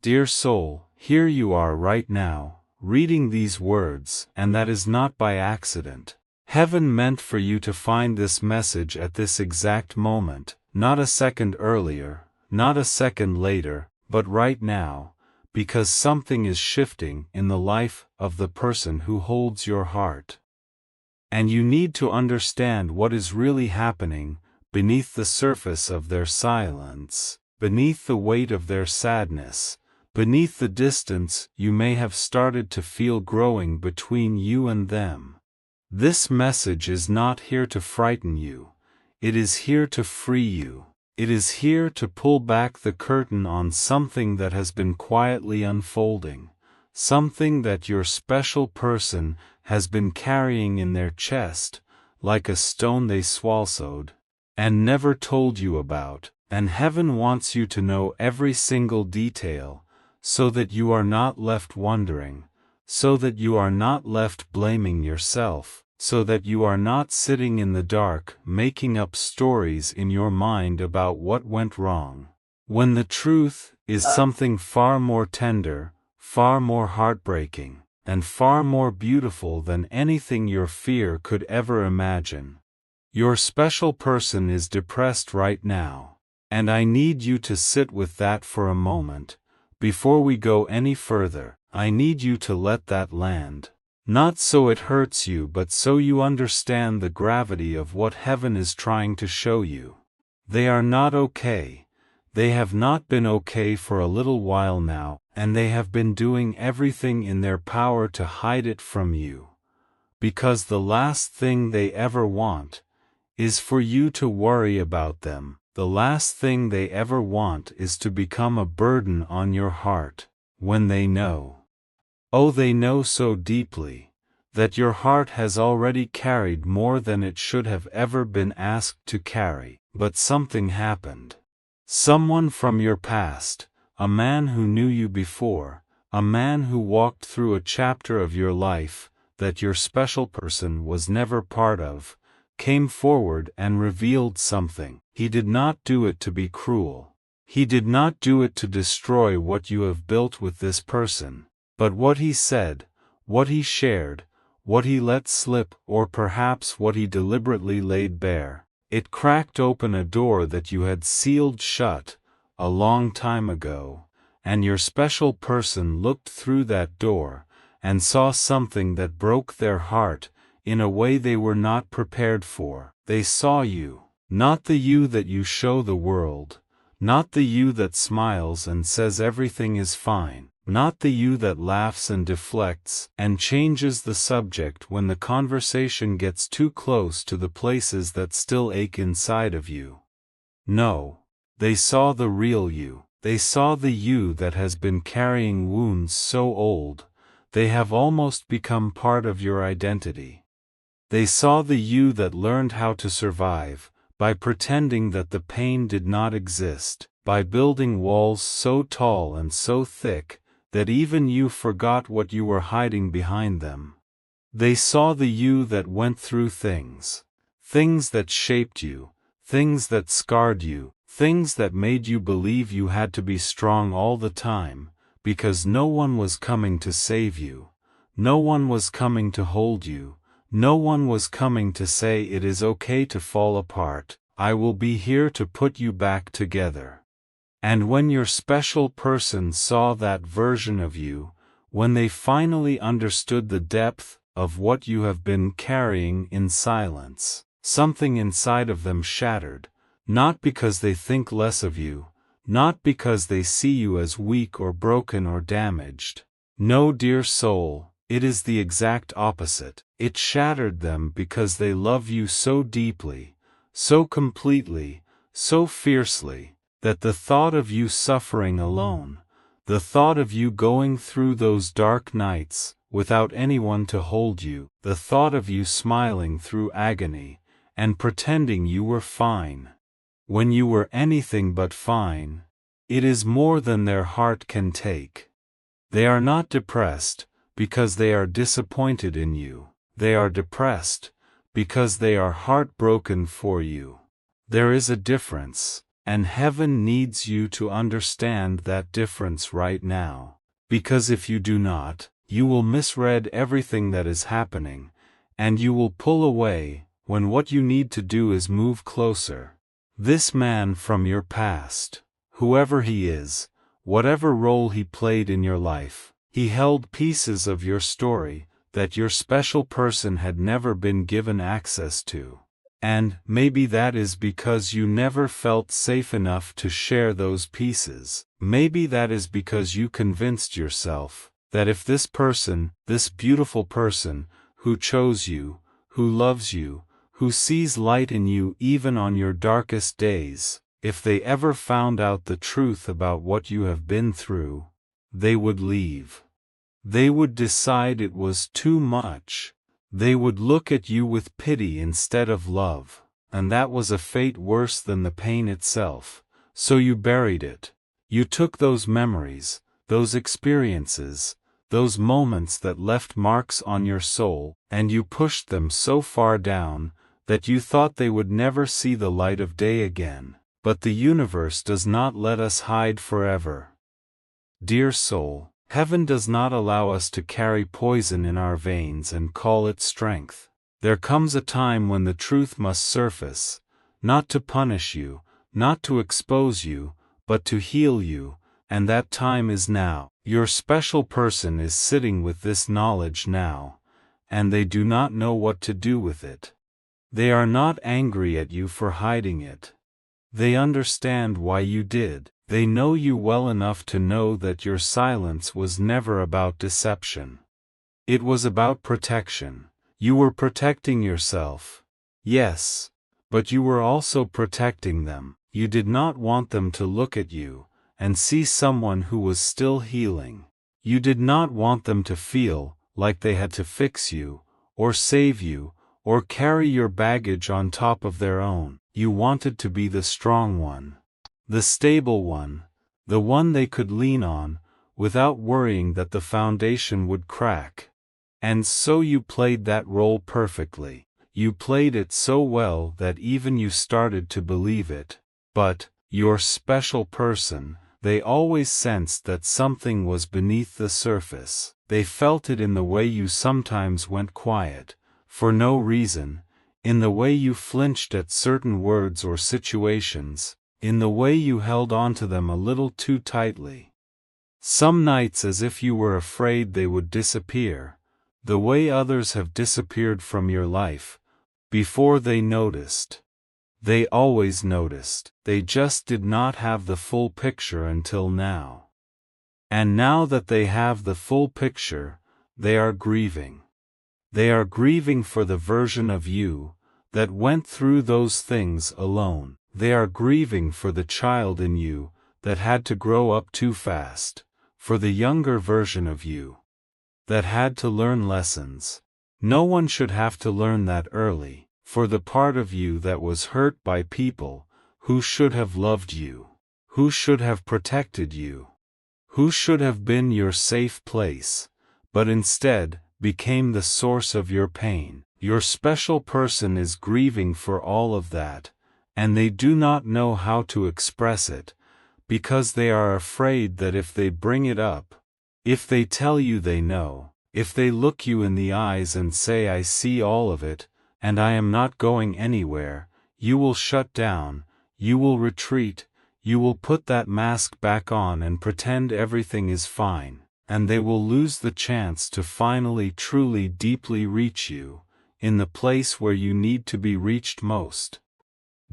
Dear soul, here you are right now, reading these words, and that is not by accident. Heaven meant for you to find this message at this exact moment, not a second earlier, not a second later, but right now, because something is shifting in the life of the person who holds your heart. And you need to understand what is really happening beneath the surface of their silence, beneath the weight of their sadness, beneath the distance you may have started to feel growing between you and them. This message is not here to frighten you. It is here to free you. It is here to pull back the curtain on something that has been quietly unfolding, something that your special person has been carrying in their chest, like a stone they swallowed, and never told you about, and heaven wants you to know every single detail, so that you are not left wondering, so that you are not left blaming yourself, so that you are not sitting in the dark making up stories in your mind about what went wrong, when the truth is something far more tender, far more heartbreaking, and far more beautiful than anything your fear could ever imagine. Your special person is depressed right now, and I need you to sit with that for a moment. Before we go any further, I need you to let that land. Not so it hurts you, but so you understand the gravity of what heaven is trying to show you. They are not okay. They have not been okay for a little while now, and they have been doing everything in their power to hide it from you. Because the last thing they ever want is for you to worry about them. The last thing they ever want is to become a burden on your heart, when they know. Oh, they know so deeply, that your heart has already carried more than it should have ever been asked to carry, but something happened. Someone from your past, a man who knew you before, a man who walked through a chapter of your life that your special person was never part of, came forward and revealed something. He did not do it to be cruel. He did not do it to destroy what you have built with this person. But what he said, what he shared, what he let slip, or perhaps what he deliberately laid bare, it cracked open a door that you had sealed shut a long time ago, and your special person looked through that door and saw something that broke their heart in a way they were not prepared for. They saw you, not the you that you show the world, not the you that smiles and says everything is fine, not the you that laughs and deflects and changes the subject when the conversation gets too close to the places that still ache inside of you. No, they saw the real you. They saw the you that has been carrying wounds so old, they have almost become part of your identity. They saw the you that learned how to survive, by pretending that the pain did not exist, by building walls so tall and so thick, that even you forgot what you were hiding behind them. They saw the you that went through things that shaped you, things that scarred you, things that made you believe you had to be strong all the time, because no one was coming to save you, no one was coming to hold you, no one was coming to say it is okay to fall apart, I will be here to put you back together. And when your special person saw that version of you, when they finally understood the depth of what you have been carrying in silence, something inside of them shattered, not because they think less of you, not because they see you as weak or broken or damaged. No, dear soul, it is the exact opposite. It shattered them because they love you so deeply, so completely, so fiercely, that the thought of you suffering alone, the thought of you going through those dark nights without anyone to hold you, the thought of you smiling through agony and pretending you were fine, when you were anything but fine, it is more than their heart can take. They are not depressed because they are disappointed in you. They are depressed because they are heartbroken for you. There is a difference, And heaven needs you to understand that difference right now. Because if you do not, you will misread everything that is happening, and you will pull away, when what you need to do is move closer. This man from your past, whoever he is, whatever role he played in your life, he held pieces of your story that your special person had never been given access to. And maybe that is because you never felt safe enough to share those pieces. Maybe that is because you convinced yourself that if this person, this beautiful person, who chose you, who loves you, who sees light in you even on your darkest days, if they ever found out the truth about what you have been through, they would leave. They would decide it was too much. They would look at you with pity instead of love, and that was a fate worse than the pain itself. So you buried it. You took those memories, those experiences, those moments that left marks on your soul, and you pushed them so far down that you thought they would never see the light of day again. But the universe does not let us hide forever. Dear soul, heaven does not allow us to carry poison in our veins and call it strength. There comes a time when the truth must surface, not to punish you, not to expose you, but to heal you, and that time is now. Your special person is sitting with this knowledge now, and they do not know what to do with it. They are not angry at you for hiding it. They understand why you did. They know you well enough to know that your silence was never about deception. It was about protection. You were protecting yourself. Yes, but you were also protecting them. You did not want them to look at you and see someone who was still healing. You did not want them to feel like they had to fix you, or save you, or carry your baggage on top of their own. You wanted to be the strong one, the stable one, the one they could lean on, without worrying that the foundation would crack. And so you played that role perfectly. You played it so well that even you started to believe it. But, your special person, they always sensed that something was beneath the surface. They felt it in the way you sometimes went quiet, for no reason, in the way you flinched at certain words or situations, in the way you held on to them a little too tightly. Some nights as if you were afraid they would disappear, the way others have disappeared from your life, before they noticed. They always noticed, they just did not have the full picture until now. And now that they have the full picture, they are grieving. They are grieving for the version of you that went through those things alone. They are grieving for the child in you that had to grow up too fast, for the younger version of you that had to learn lessons. No one should have to learn that early. For the part of you that was hurt by people who should have loved you, who should have protected you, who should have been your safe place, but instead became the source of your pain. Your special person is grieving for all of that, and they do not know how to express it, because they are afraid that if they bring it up, if they tell you they know, if they look you in the eyes and say I see all of it, and I am not going anywhere, you will shut down, you will retreat, you will put that mask back on and pretend everything is fine, and they will lose the chance to finally truly deeply reach you, in the place where you need to be reached most.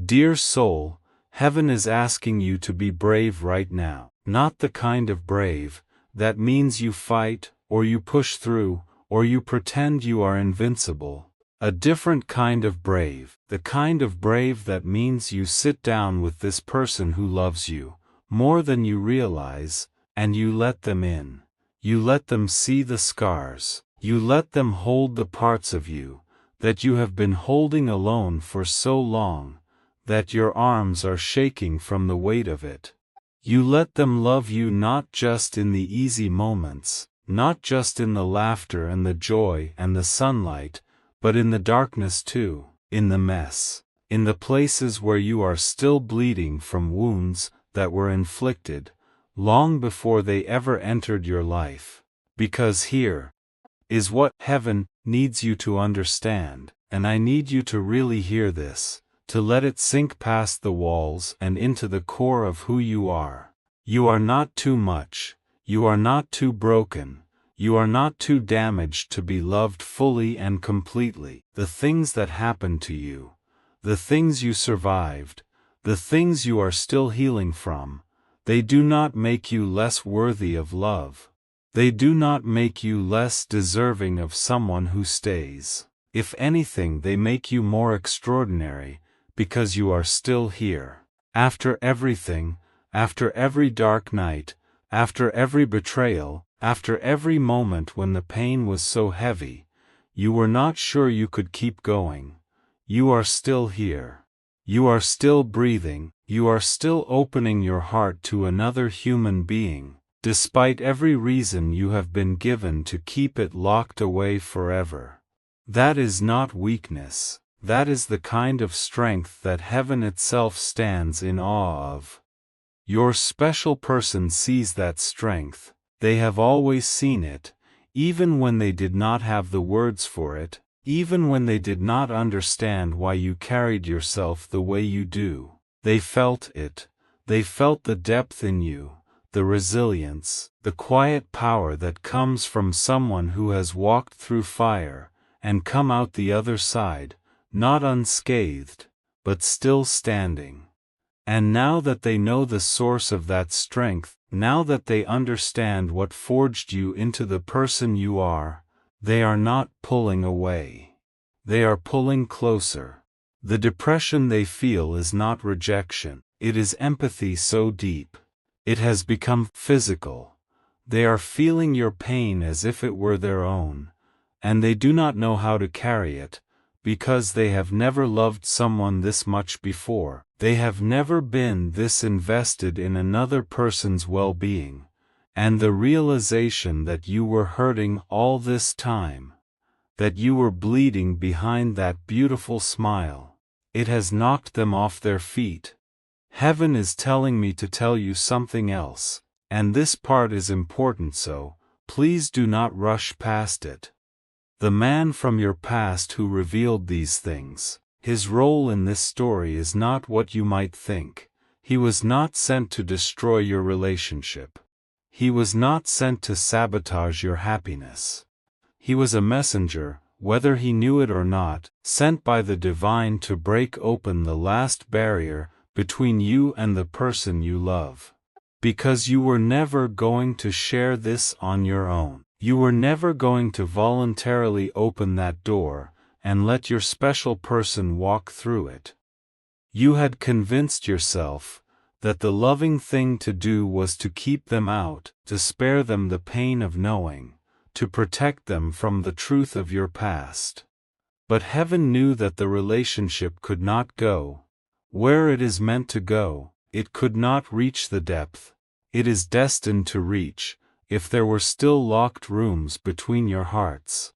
Dear soul, heaven is asking you to be brave right now, not the kind of brave that means you fight, or you push through, or you pretend you are invincible. A different kind of brave, the kind of brave that means you sit down with this person who loves you, more than you realize, and you let them in. You let them see the scars. You let them hold the parts of you that you have been holding alone for so long, that your arms are shaking from the weight of it. You let them love you not just in the easy moments, not just in the laughter and the joy and the sunlight, but in the darkness too, in the mess, in the places where you are still bleeding from wounds that were inflicted long before they ever entered your life. Because here is what heaven needs you to understand, and I need you to really hear this, to let it sink past the walls and into the core of who you are. You are not too much, you are not too broken, you are not too damaged to be loved fully and completely. The things that happened to you, the things you survived, the things you are still healing from, they do not make you less worthy of love. They do not make you less deserving of someone who stays. If anything, they make you more extraordinary, because you are still here. After everything, after every dark night, after every betrayal, after every moment when the pain was so heavy, you were not sure you could keep going. You are still here. You are still breathing, you are still opening your heart to another human being, despite every reason you have been given to keep it locked away forever. That is not weakness, that is the kind of strength that heaven itself stands in awe of. Your special person sees that strength, they have always seen it, even when they did not have the words for it, even when they did not understand why you carried yourself the way you do. They felt it, they felt the depth in you, the resilience, the quiet power that comes from someone who has walked through fire, and come out the other side, not unscathed, but still standing. And now that they know the source of that strength, now that they understand what forged you into the person you are, they are not pulling away. They are pulling closer. The depression they feel is not rejection, it is empathy so deep. It has become physical. They are feeling your pain as if it were their own, and they do not know how to carry it, because they have never loved someone this much before. They have never been this invested in another person's well-being, and the realization that you were hurting all this time, that you were bleeding behind that beautiful smile, it has knocked them off their feet. Heaven is telling me to tell you something else, and this part is important, so please do not rush past it. The man from your past who revealed these things, his role in this story is not what you might think. He was not sent to destroy your relationship. He was not sent to sabotage your happiness. He was a messenger, whether he knew it or not, sent by the divine to break open the last barrier between you and the person you love. Because you were never going to share this on your own. You were never going to voluntarily open that door and let your special person walk through it. You had convinced yourself that the loving thing to do was to keep them out, to spare them the pain of knowing, to protect them from the truth of your past. But heaven knew that the relationship could not go where it is meant to go. It could not reach the depth it is destined to reach, if there were still locked rooms between your hearts.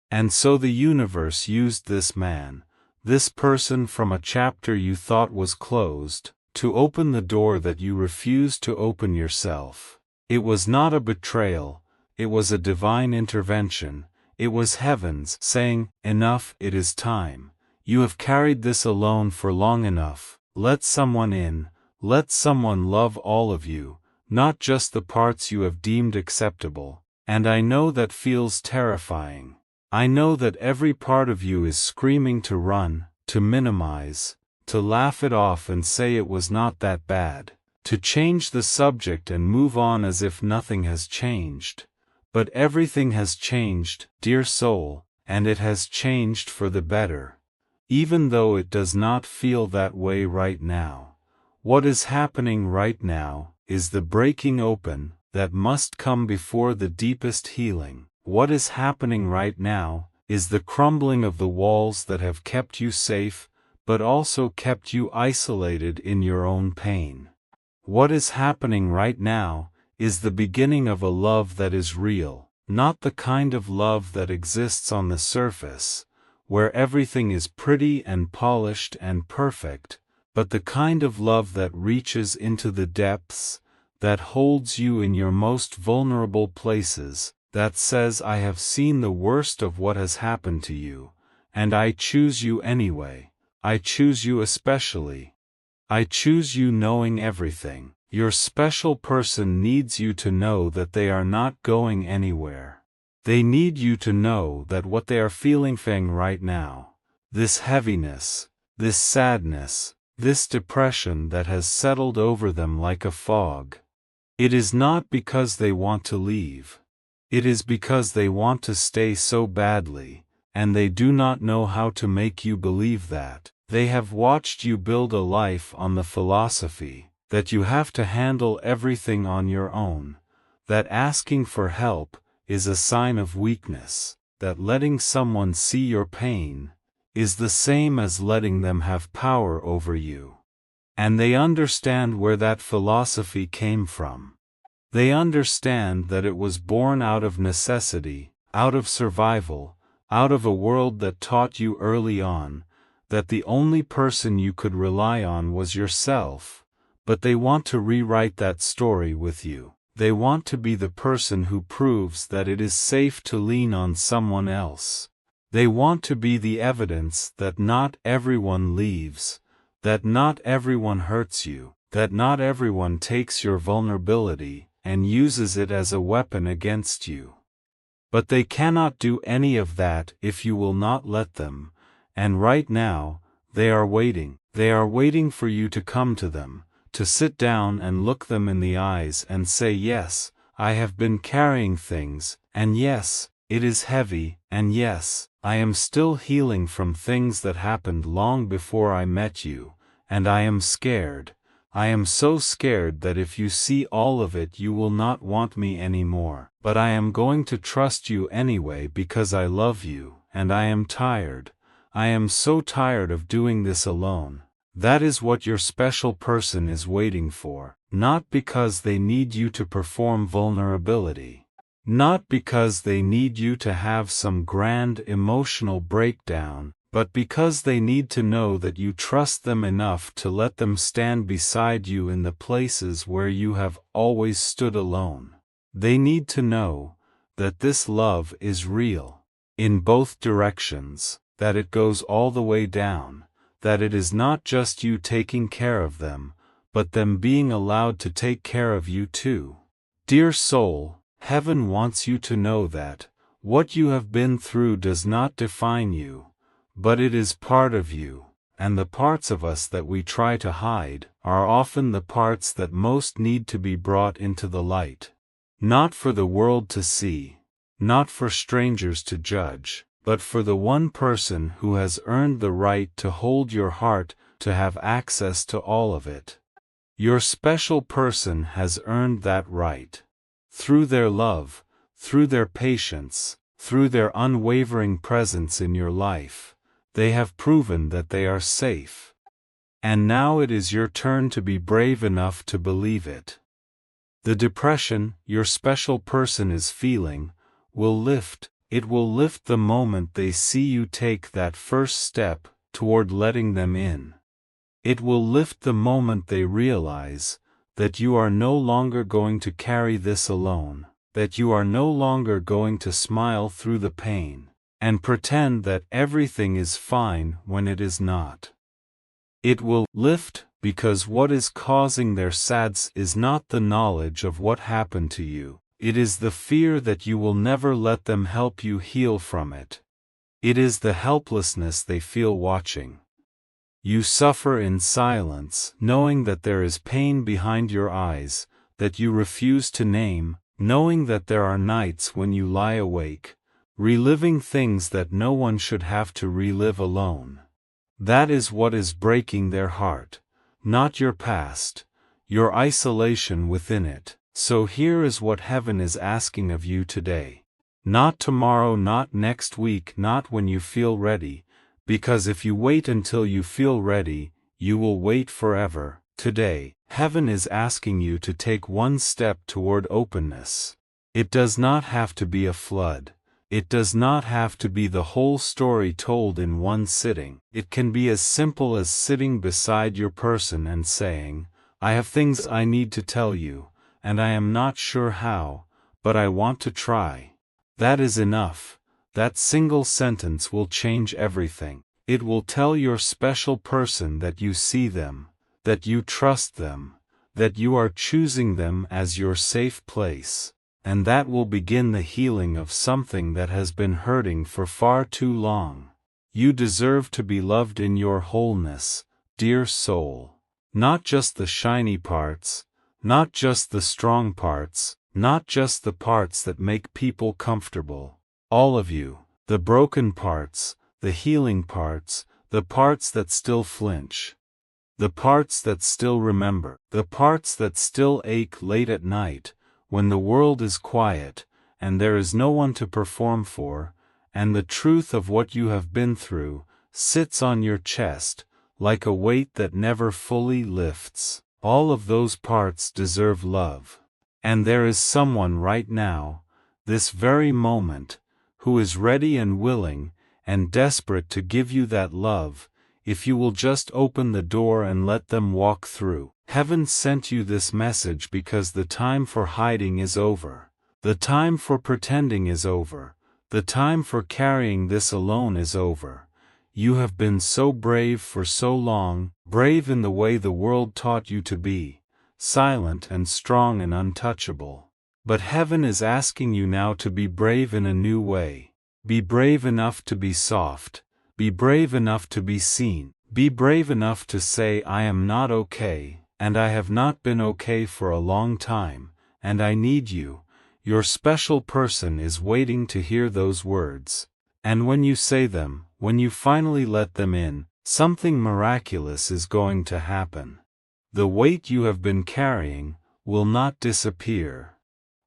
And so the universe used this man, this person from a chapter you thought was closed, to open the door that you refused to open yourself. It was not a betrayal, it was a divine intervention. It was heaven's saying, "Enough, it is time. You have carried this alone for long enough. Let someone in, let someone love all of you, not just the parts you have deemed acceptable." And I know that feels terrifying. I know that every part of you is screaming to run, to minimize, to laugh it off and say it was not that bad, to change the subject and move on as if nothing has changed. But everything has changed, dear soul, and it has changed for the better. Even though it does not feel that way right now. What is happening right now is the breaking open that must come before the deepest healing. What is happening right now is the crumbling of the walls that have kept you safe, but also kept you isolated in your own pain. What is happening right now is the beginning of a love that is real, not the kind of love that exists on the surface, where everything is pretty and polished and perfect, but the kind of love that reaches into the depths, that holds you in your most vulnerable places, that says, I have seen the worst of what has happened to you, and I choose you anyway. I choose you especially. I choose you knowing everything. Your special person needs you to know that they are not going anywhere. They need you to know that what they are feeling right now, this heaviness, this sadness, this depression that has settled over them like a fog, it is not because they want to leave. It is because they want to stay so badly, and they do not know how to make you believe that. They have watched you build a life on the philosophy that you have to handle everything on your own, that asking for help is a sign of weakness, that letting someone see your pain is the same as letting them have power over you. And they understand where that philosophy came from. They understand that it was born out of necessity, out of survival, out of a world that taught you early on that the only person you could rely on was yourself, but they want to rewrite that story with you. They want to be the person who proves that it is safe to lean on someone else. They want to be the evidence that not everyone leaves, that not everyone hurts you, that not everyone takes your vulnerability and uses it as a weapon against you. But they cannot do any of that if you will not let them, and right now, they are waiting. They are waiting for you to come to them, to sit down and look them in the eyes and say, yes, I have been carrying things, and yes, it is heavy, and yes, I am still healing from things that happened long before I met you, and I am scared. I am so scared that if you see all of it you will not want me anymore. But I am going to trust you anyway because I love you, and I am tired. I am so tired of doing this alone. That is what your special person is waiting for, not because they need you to perform vulnerability. Not because they need you to have some grand emotional breakdown, but because they need to know that you trust them enough to let them stand beside you in the places where you have always stood alone. They need to know that this love is real, in both directions, that it goes all the way down, that it is not just you taking care of them, but them being allowed to take care of you too. Dear soul, Heaven wants you to know that what you have been through does not define you, but it is part of you, and the parts of us that we try to hide are often the parts that most need to be brought into the light. Not for the world to see, not for strangers to judge, but for the one person who has earned the right to hold your heart, to have access to all of it. Your special person has earned that right. Through their love, through their patience, through their unwavering presence in your life, they have proven that they are safe. And now it is your turn to be brave enough to believe it. The depression your special person is feeling will lift. It will lift the moment they see you take that first step toward letting them in. It will lift the moment they realize that you are no longer going to carry this alone, that you are no longer going to smile through the pain and pretend that everything is fine when it is not. It will lift because what is causing their sadness is not the knowledge of what happened to you. It is the fear that you will never let them help you heal from it. It is the helplessness they feel watching. You suffer in silence, knowing that there is pain behind your eyes, that you refuse to name, knowing that there are nights when you lie awake, reliving things that no one should have to relive alone. That is what is breaking their heart, not your past, your isolation within it. So here is what heaven is asking of you today. Not tomorrow, not next week, not when you feel ready, because if you wait until you feel ready, you will wait forever. Today, heaven is asking you to take one step toward openness. It does not have to be a flood. It does not have to be the whole story told in one sitting. It can be as simple as sitting beside your person and saying, "I have things I need to tell you, and I am not sure how, but I want to try." That is enough. That single sentence will change everything. It will tell your special person that you see them, that you trust them, that you are choosing them as your safe place, and that will begin the healing of something that has been hurting for far too long. You deserve to be loved in your wholeness, dear soul. Not just the shiny parts, not just the strong parts, not just the parts that make people comfortable. All of you, the broken parts, the healing parts, the parts that still flinch. The parts that still remember, the parts that still ache late at night, when the world is quiet, and there is no one to perform for, and the truth of what you have been through sits on your chest, like a weight that never fully lifts. All of those parts deserve love. And there is someone right now, this very moment, who is ready and willing, and desperate to give you that love, if you will just open the door and let them walk through. Heaven sent you this message because the time for hiding is over. The time for pretending is over. The time for carrying this alone is over. You have been so brave for so long, brave in the way the world taught you to be, silent and strong and untouchable. But heaven is asking you now to be brave in a new way. Be brave enough to be soft. Be brave enough to be seen. Be brave enough to say, "I am not okay, and I have not been okay for a long time, and I need you." Your special person is waiting to hear those words. And when you say them, when you finally let them in, something miraculous is going to happen. The weight you have been carrying will not disappear,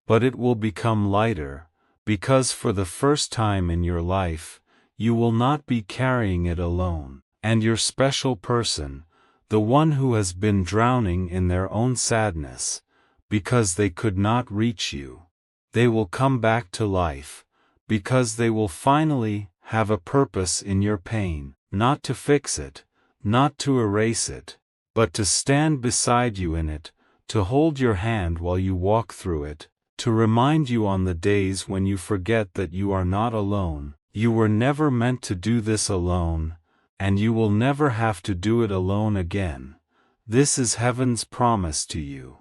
but it will become lighter, because for the first time in your life, you will not be carrying it alone. And your special person, the one who has been drowning in their own sadness, because they could not reach you, they will come back to life, because they will finally have a purpose in your pain, not to fix it, not to erase it, but to stand beside you in it, to hold your hand while you walk through it, to remind you on the days when you forget that you are not alone. You were never meant to do this alone, and you will never have to do it alone again. This is heaven's promise to you.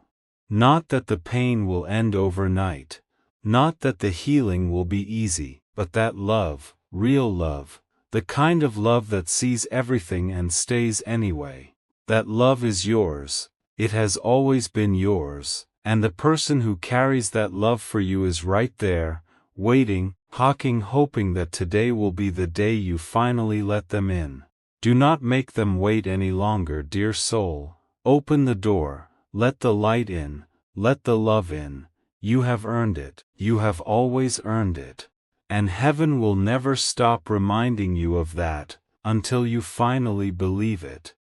Not that the pain will end overnight, not that the healing will be easy, but that love, real love, the kind of love that sees everything and stays anyway, that love is yours, it has always been yours, and the person who carries that love for you is right there, waiting, hoping that today will be the day you finally let them in. Do not make them wait any longer, dear soul. Open the door, let the light in, let the love in. You have earned it. You have always earned it. And heaven will never stop reminding you of that, until you finally believe it.